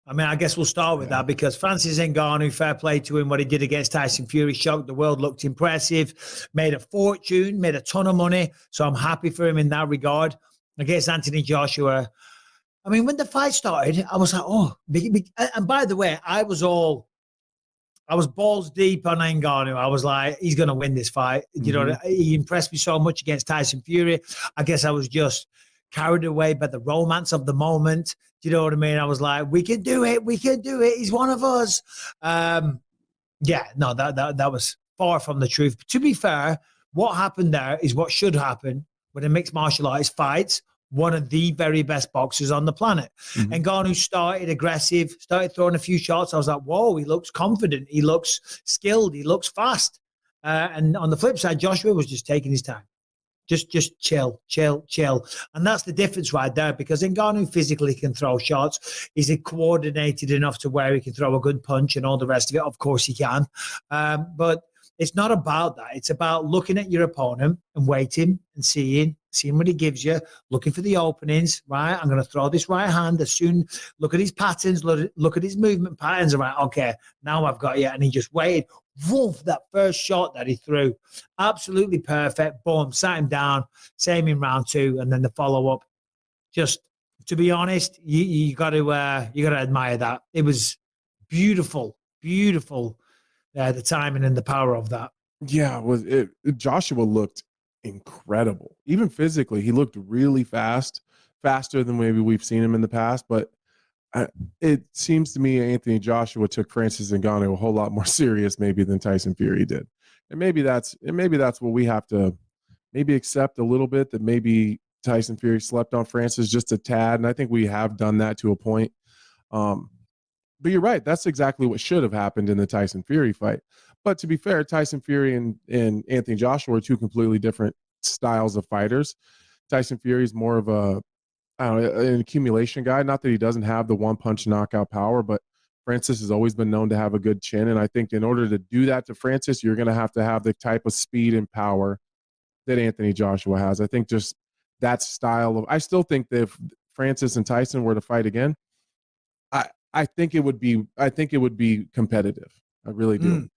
I mean, I guess we'll start with that because Francis Ngannou, fair play to him, what he did against Tyson Fury, shocked the world, looked impressive, made a fortune, made a ton of money. So I'm happy for him in that regard. Against Anthony Joshua, I mean, when the fight started, I was like, oh, and by the way, I was balls deep on Ngannou. I was like, he's going to win this fight. You know, he impressed me so much against Tyson Fury. I guess I was just carried away by the romance of the moment. Do you know what I mean? I was like, we can do it. We can do it. He's one of us. No, that was far from the truth. But to be fair, what happened there is what should happen when a mixed martial artist fights one of the very best boxers on the planet. Ngannou started aggressive, started throwing a few shots. I was like, whoa, he looks confident. He looks skilled. He looks fast. And on the flip side, Joshua was just taking his time. Just chill. And that's the difference right there, because Ngannou physically can throw shots. He's coordinated enough to where he can throw a good punch and all the rest of it. Of course he can. But it's not about that. It's about looking at your opponent and waiting and seeing what he gives you, looking for the openings, right? I'm going to throw this right hand as soon. Look at his patterns, look at his movement patterns. Right, okay, now I've got you. And he just waited. Woof, that first shot that he threw, absolutely perfect. Boom, sat him down. Same in round 2, and then the follow up. Just to be honest, you got to admire that. It was beautiful. The timing and the power of that. Yeah, Joshua looked incredible. Even physically, he looked really faster than maybe we've seen him in the past. But it seems to me Anthony Joshua took Francis Ngannou a whole lot more serious maybe than Tyson Fury did. And maybe that's what we have to maybe accept a little bit, that maybe Tyson Fury slept on Francis just a tad. And I think we have done that to a point. But you're right. That's exactly what should have happened in the Tyson Fury fight. But to be fair, Tyson Fury and Anthony Joshua are two completely different styles of fighters. Tyson Fury is more of an accumulation guy. Not that he doesn't have the one-punch knockout power, but Francis has always been known to have a good chin. And I think in order to do that to Francis, you're going to have the type of speed and power that Anthony Joshua has. I think just that style I still think that if Francis and Tyson were to fight again, I think it would be competitive. I really do.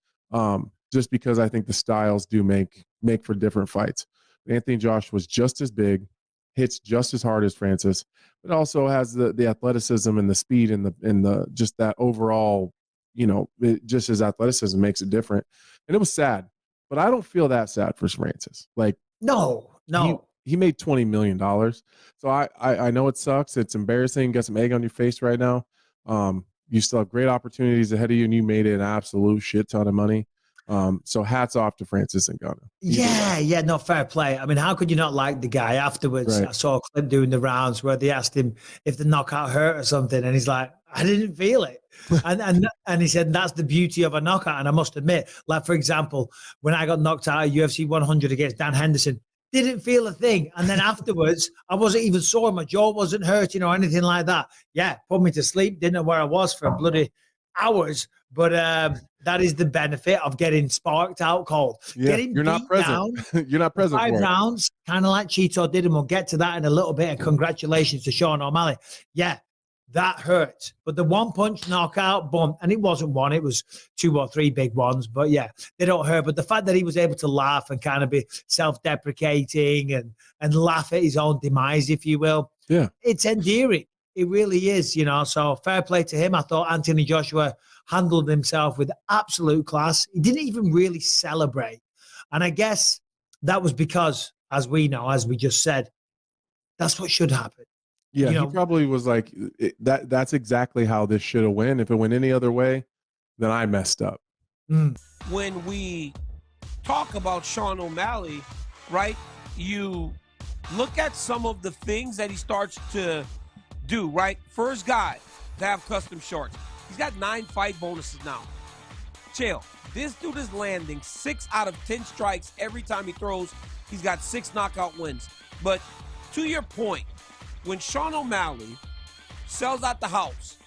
Just because I think the styles do make for different fights. Anthony Joshua was just as big, hits just as hard as Francis, but also has the athleticism and the speed and the just that overall, just his athleticism makes it different. And it was sad, but I don't feel that sad for Francis. Like, no. He made $20 million. So I know it sucks. It's embarrassing. You got some egg on your face right now. You still have great opportunities ahead of you, and you made an absolute shit ton of money. So hats off to Francis Ngannou. No, fair play. I mean, how could you not like the guy afterwards? Right. I saw a clip doing the rounds where they asked him if the knockout hurt or something, and he's like, I didn't feel it. and he said that's the beauty of a knockout. And I must admit, like, for example, when I got knocked out of UFC 100 against Dan Henderson, didn't feel a thing. And then afterwards, I wasn't even sore. My jaw wasn't hurting or anything like that. Yeah, put me to sleep. Didn't know where I was for bloody hours. But that is the benefit of getting sparked out cold. Yeah, you're not present. You're not present. 5 rounds, kind of like Cheeto did, and we'll get to that in a little bit. And congratulations to Sean O'Malley. Yeah, that hurt. But the one-punch knockout, boom, and it wasn't one. It was 2 or 3 big ones. But, yeah, they don't hurt. But the fact that he was able to laugh and kind of be self-deprecating and laugh at his own demise, if you will, it's endearing. It really is, So fair play to him. I thought Anthony Joshua handled himself with absolute class. He didn't even really celebrate. And I guess that was because, as we know, as we just said, that's what should happen. Yeah, he probably was like, that's exactly how this should have went. If it went any other way, then I messed up. When we talk about Sean O'Malley, right, you look at some of the things that he starts to do, right? First guy to have custom shorts. He's got 9 fight bonuses now. Chill. This dude is landing 6 out of 10 strikes every time he throws. He's got 6 knockout wins. But to your point, when Sean O'Malley sells out the house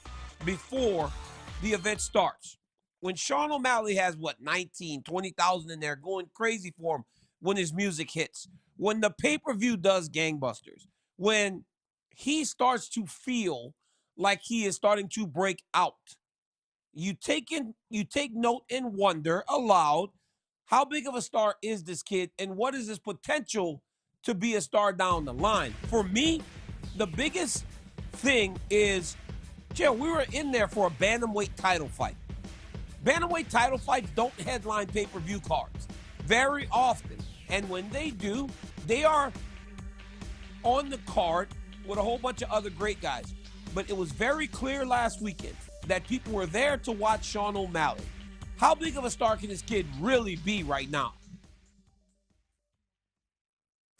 before the event starts, when Sean O'Malley has, 20,000 in there going crazy for him when his music hits, when the pay-per-view does gangbusters, when he starts to feel like he is starting to break out. You take note and wonder aloud, how big of a star is this kid and what is his potential to be a star down the line? For me, the biggest thing is, Jill, we were in there for a bantamweight title fight. Bantamweight title fights don't headline pay-per-view cards very often. And when they do, they are on the card with a whole bunch of other great guys. But it was very clear last weekend that people were there to watch Sean O'Malley. How big of a star can this kid really be right now?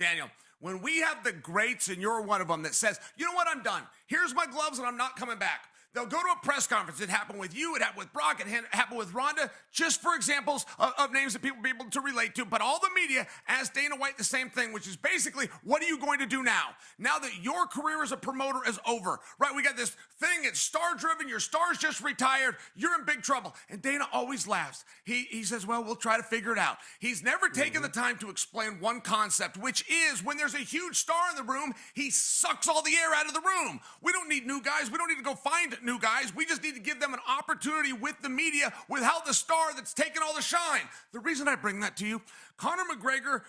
Daniel, when we have the greats and you're one of them that says, you know what, I'm done. Here's my gloves and I'm not coming back. They'll go to a press conference. It happened with you. It happened with Brock. It happened with Ronda, just for examples of names that people will be able to relate to. But all the media asked Dana White the same thing, which is basically, what are you going to do now? Now that your career as a promoter is over, right? We got this thing. It's star-driven. Your star's just retired. You're in big trouble. And Dana always laughs. He says, well, we'll try to figure it out. He's never taken the time to explain one concept, which is when there's a huge star in the room, he sucks all the air out of the room. We don't need new guys. We don't need to go find new guys. We just need to give them an opportunity with the media without the star that's taking all the shine. The reason I bring that to you, Conor McGregor,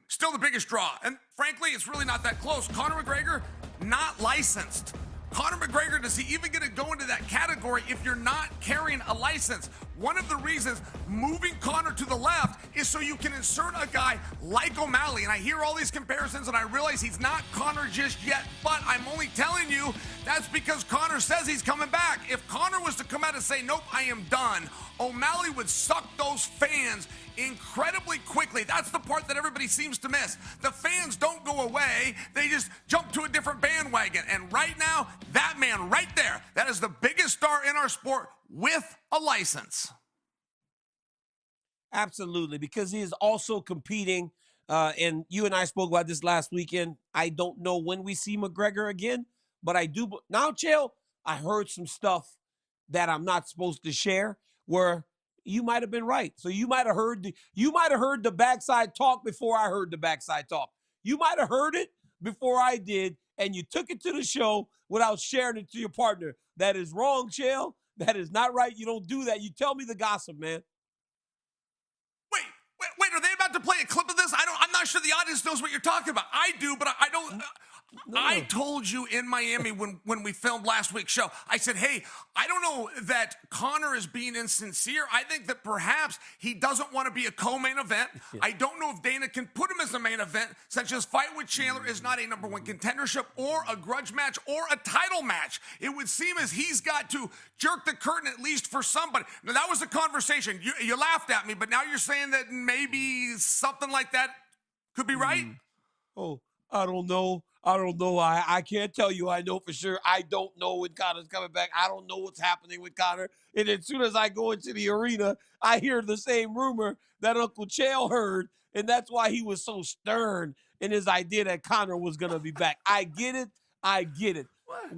still the biggest draw. And frankly, it's really not that close. Conor McGregor, not licensed. Conor McGregor, does he even get to go into that category if you're not carrying a license? One of the reasons moving Conor to the left is so you can insert a guy like O'Malley. And I hear all these comparisons and I realize he's not Conor just yet, but I'm only telling you that's because Conor says he's coming back. If Conor was to come out and say, nope, I am done, O'Malley would suck those fans incredibly quickly. That's the part that everybody seems to miss. The fans don't go away. They just jump to a different bandwagon. And right now, that man right there, that is the biggest star in our sport with a license. Absolutely, because he is also competing, and you and I spoke about this last weekend. I don't know when we see McGregor again, but I do. Now, Chael, I heard some stuff that I'm not supposed to share where you might have been right. So you might have heard the backside talk before I heard the backside talk. You might have heard it before I did, and you took it to the show without sharing it to your partner. That is wrong, Chael. That is not right. You don't do that. You tell me the gossip, man. Wait, are they about to play a clip of this? I'm not sure the audience knows what you're talking about. I do, but I don't. No. I told you in Miami when we filmed last week's show, I said, hey, I don't know that Conor is being insincere. I think that perhaps he doesn't want to be a co-main event. I don't know if Dana can put him as a main event, since his fight with Chandler is not a number one contendership or a grudge match or a title match. It would seem as he's got to jerk the curtain at least for somebody. Now, that was the conversation. You laughed at me, but now you're saying that maybe something like that could be right? Oh, I don't know. I can't tell you I know for sure. I don't know when Conor's coming back. I don't know what's happening with Conor. And as soon as I go into the arena, I hear the same rumor that Uncle Chael heard, and that's why he was so stern in his idea that Conor was going to be back. I get it.